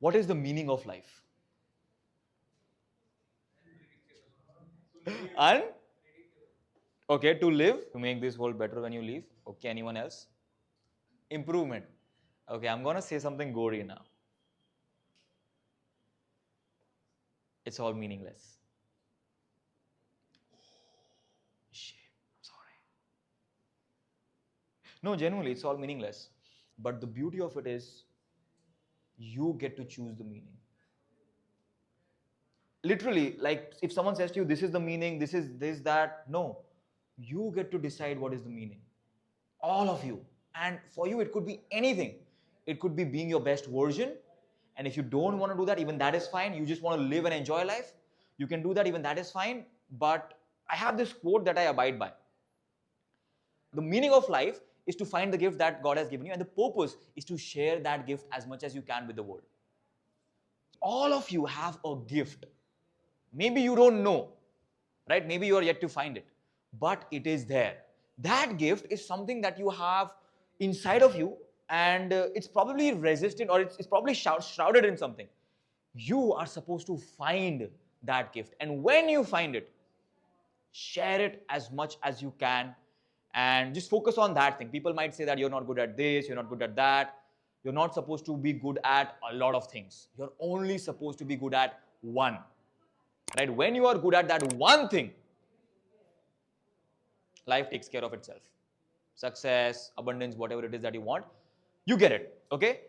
What is the meaning of life? And okay, to live, to make this world better when you leave. Okay, anyone else? Improvement. Okay, I'm gonna say something gory now. It's all meaningless. Shame. I'm sorry. No, genuinely, it's all meaningless. But the beauty of it is you get to choose the meaning. Literally, like if someone says to you, this is the meaning, this is this, that, no. You get to decide what is the meaning. All of you. And for you, it could be anything. It could be being your best version. And if you don't want to do that, even that is fine. You just want to live and enjoy life. You can do that, even that is fine. But I have this quote that I abide by. The meaning of life is to find the gift that God has given you, and the purpose is to share that gift as much as you can with the world. All of you have a gift. Maybe you don't know, right? Maybe you are yet to find it, but it is there. That gift is something that you have inside of you, and it's probably resistant, or it's probably shrouded in something. You are supposed to find that gift, and when you find it, share it as much as you can, and just focus on that thing. People might say that you're not good at this, you're not good at that. You're not supposed to be good at a lot of things. You're only supposed to be good at one. Right? When you are good at that one thing, life takes care of itself. Success, abundance, whatever it is that you want, you get it. Okay?